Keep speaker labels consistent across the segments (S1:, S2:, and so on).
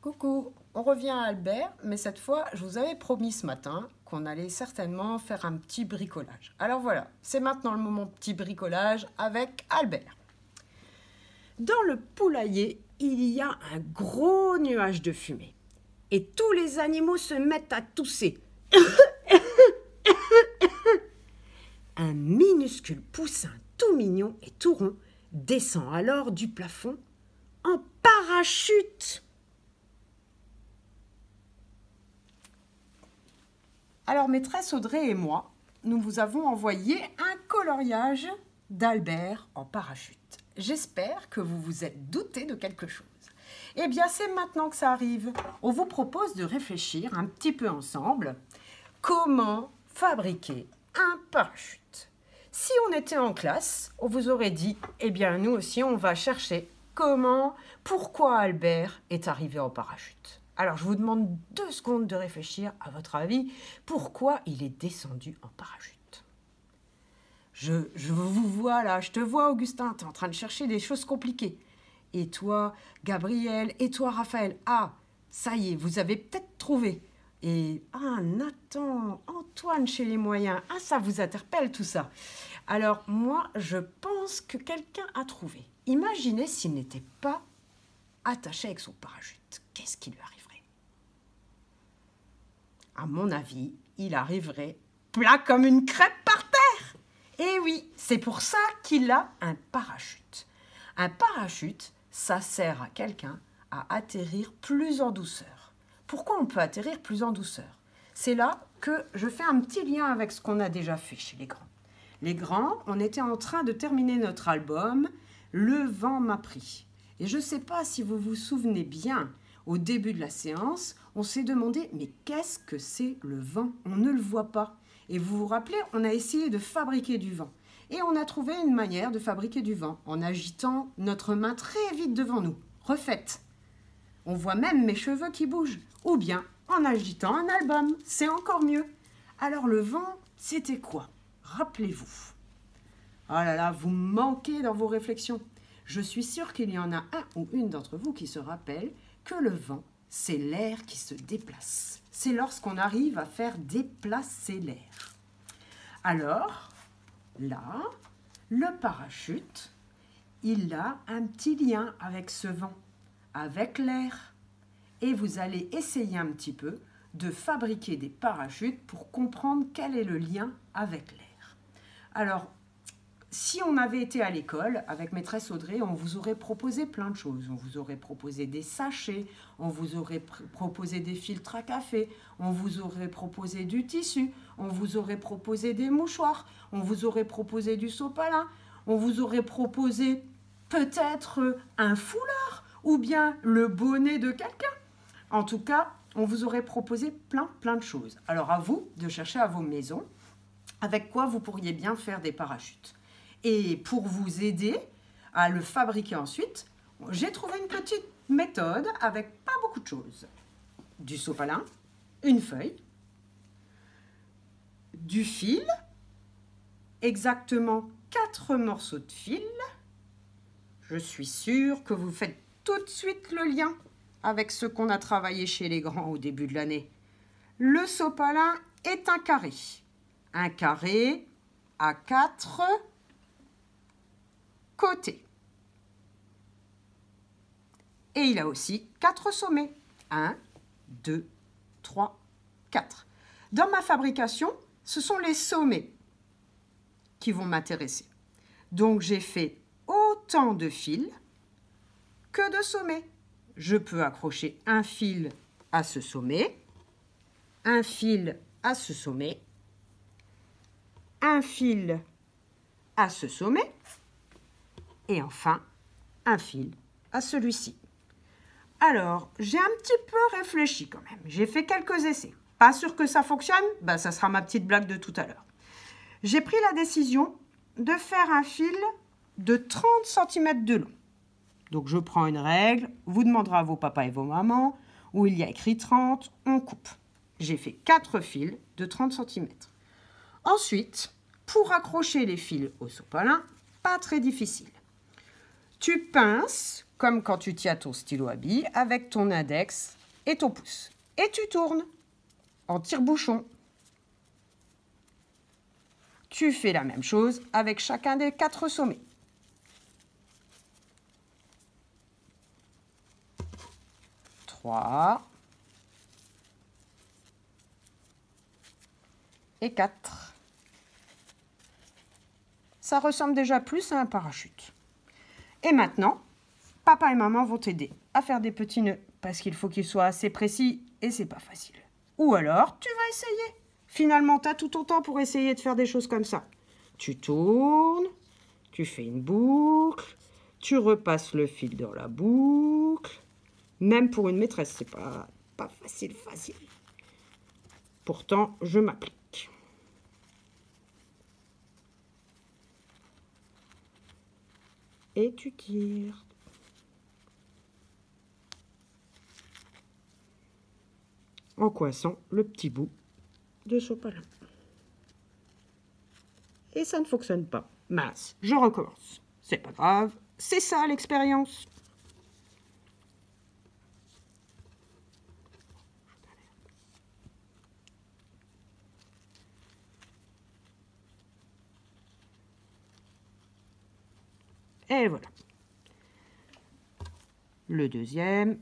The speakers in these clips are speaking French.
S1: Coucou, on revient à Albert, mais cette fois, je vous avais promis ce matin qu'on allait certainement faire un petit bricolage. Alors voilà, c'est maintenant le moment petit bricolage avec Albert. Dans le poulailler, il y a un gros nuage de fumée. Et tous les animaux se mettent à tousser. Un minuscule poussin tout mignon et tout rond descend alors du plafond en parachute. Alors, maîtresse Audrey et moi, nous vous avons envoyé un coloriage d'Albert en parachute. J'espère que vous vous êtes douté de quelque chose. Eh bien, c'est maintenant que ça arrive. On vous propose de réfléchir un petit peu ensemble comment fabriquer un parachute. Si on était en classe, on vous aurait dit, eh bien, nous aussi, on va chercher pourquoi Albert est arrivé en parachute. Alors, je vous demande 2 secondes de réfléchir, à votre avis, pourquoi il est descendu en parachute. Je vous vois là, je te vois Augustin, tu es en train de chercher des choses compliquées. Et toi, Gabriel, et toi, Raphaël, ah, ça y est, vous avez peut-être trouvé. Et, ah, Nathan, Antoine chez les moyens, ah, ça vous interpelle tout ça. Alors, moi, je pense que quelqu'un a trouvé. Imaginez s'il n'était pas attaché avec son parachute. Qu'est-ce qui lui arriverait? À mon avis, il arriverait plat comme une crêpe par terre. Et oui, c'est pour ça qu'il a un parachute. Un parachute, ça sert à quelqu'un à atterrir plus en douceur. Pourquoi on peut atterrir plus en douceur? C'est là que je fais un petit lien avec ce qu'on a déjà fait chez les grands. Les grands, on était en train de terminer notre album « Le vent m'a pris ». Et je ne sais pas si vous vous souvenez bien, au début de la séance, on s'est demandé « mais qu'est-ce que c'est le vent ?» On ne le voit pas. Et vous vous rappelez, on a essayé de fabriquer du vent. Et on a trouvé une manière de fabriquer du vent en agitant notre main très vite devant nous. Refaites. On voit même mes cheveux qui bougent. Ou bien en agitant un album. C'est encore mieux. Alors le vent, c'était quoi? Rappelez-vous. Oh là là, vous manquez dans vos réflexions. Je suis sûre qu'il y en a un ou une d'entre vous qui se rappelle que le vent, c'est l'air qui se déplace. C'est lorsqu'on arrive à faire déplacer l'air. Alors, là, le parachute, il a un petit lien avec ce vent, avec l'air. Et vous allez essayer un petit peu de fabriquer des parachutes pour comprendre quel est le lien avec l'air. Alors, si on avait été à l'école avec maîtresse Audrey, on vous aurait proposé plein de choses. On vous aurait proposé des sachets, on vous aurait proposé des filtres à café, on vous aurait proposé du tissu, on vous aurait proposé des mouchoirs, on vous aurait proposé du sopalin, on vous aurait proposé peut-être un foulard ou bien le bonnet de quelqu'un. En tout cas, on vous aurait proposé plein de choses. Alors à vous de chercher à vos maisons avec quoi vous pourriez bien faire des parachutes. Et pour vous aider à le fabriquer ensuite, j'ai trouvé une petite méthode avec pas beaucoup de choses. Du sopalin, une feuille, du fil, exactement 4 morceaux de fil. Je suis sûre que vous faites tout de suite le lien avec ce qu'on a travaillé chez les grands au début de l'année. Le sopalin est un carré. Un carré à 4 côtés. Et il a aussi 4 sommets. 1, 2, 3, 4. Dans ma fabrication, ce sont les sommets qui vont m'intéresser. Donc, j'ai fait autant de fils que de sommets. Je peux accrocher un fil à ce sommet, un fil à ce sommet, un fil à ce sommet, et enfin, un fil à celui-ci. Alors, j'ai un petit peu réfléchi quand même. J'ai fait quelques essais. Pas sûr que ça fonctionne? Ben, ça sera ma petite blague de tout à l'heure. J'ai pris la décision de faire un fil de 30 cm de long. Donc, je prends une règle. Vous demanderez à vos papas et vos mamans où il y a écrit 30, on coupe. J'ai fait 4 fils de 30 cm. Ensuite, pour accrocher les fils au sopalin, pas très difficile. Tu pinces comme quand tu tiens ton stylo à billes avec ton index et ton pouce. Et tu tournes en tire-bouchon. Tu fais la même chose avec chacun des 4 sommets. Trois. Et 4. Ça ressemble déjà plus à un parachute. Et maintenant, papa et maman vont t'aider à faire des petits nœuds parce qu'il faut qu'ils soient assez précis et c'est pas facile. Ou alors, tu vas essayer. Finalement, tu as tout ton temps pour essayer de faire des choses comme ça. Tu tournes, tu fais une boucle, tu repasses le fil dans la boucle. Même pour une maîtresse, c'est pas facile. Pourtant, je m'applique. Et tu tires. En coinçant le petit bout de sopalin. Et ça ne fonctionne pas. Mince, je recommence. C'est pas grave, c'est ça l'expérience. Et voilà. Le deuxième.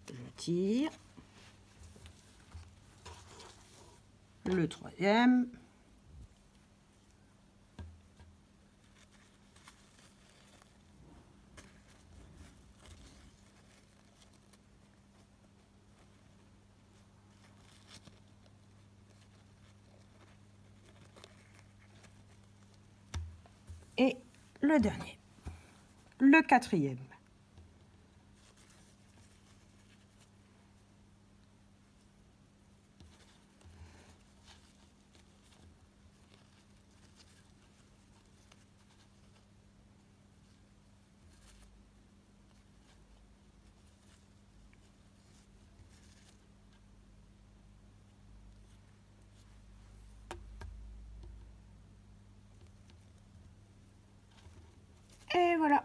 S1: Je tire. Le troisième. Et le dernier, le quatrième. Et voilà.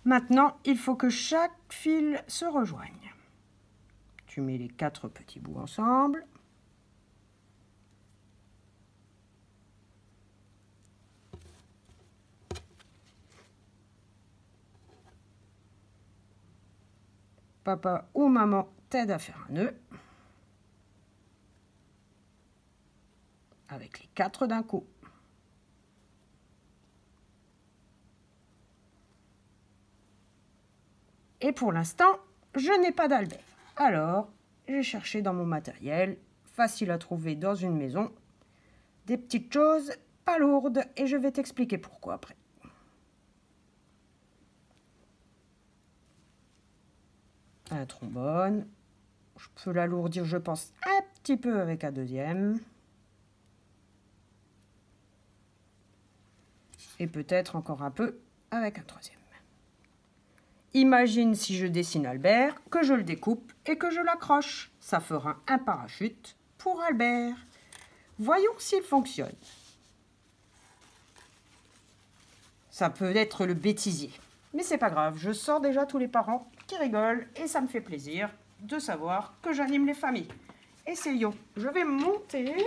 S1: Maintenant, il faut que chaque fil se rejoigne. Tu mets les 4 petits bouts ensemble. Papa ou maman t'aide à faire un nœud. Avec les 4 d'un coup. Et pour l'instant, je n'ai pas d'Albert. Alors, j'ai cherché dans mon matériel, facile à trouver dans une maison, des petites choses pas lourdes et je vais t'expliquer pourquoi après. Un trombone. Je peux l'alourdir, je pense, un petit peu avec un deuxième. Et peut-être encore un peu avec un troisième. Imagine si je dessine Albert, que je le découpe et que je l'accroche. Ça fera un parachute pour Albert. Voyons s'il fonctionne. Ça peut être le bêtisier. Mais c'est pas grave, je sors déjà tous les parents qui rigolent et ça me fait plaisir de savoir que j'anime les familles. Essayons. Je vais monter.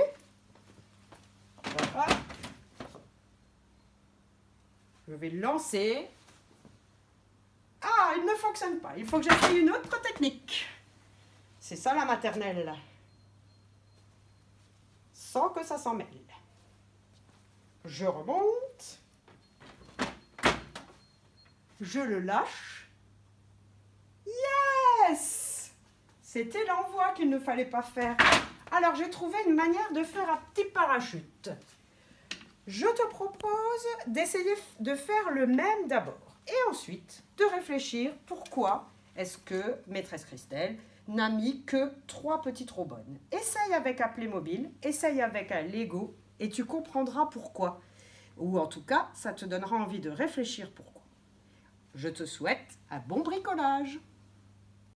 S1: Voilà. Je vais lancer. Ah, il ne fonctionne pas. Il faut que j'essaye une autre technique. C'est ça la maternelle. Sans que ça s'en mêle. Je remonte. Je le lâche. Yes! C'était l'envoi qu'il ne fallait pas faire. Alors, j'ai trouvé une manière de faire un petit parachute. Je te propose d'essayer de faire le même d'abord. Et ensuite, de réfléchir pourquoi est-ce que maîtresse Christelle n'a mis que 3 petites trombones. Essaye avec un Playmobil, essaye avec un Lego et tu comprendras pourquoi. Ou en tout cas, ça te donnera envie de réfléchir pourquoi. Je te souhaite un bon bricolage.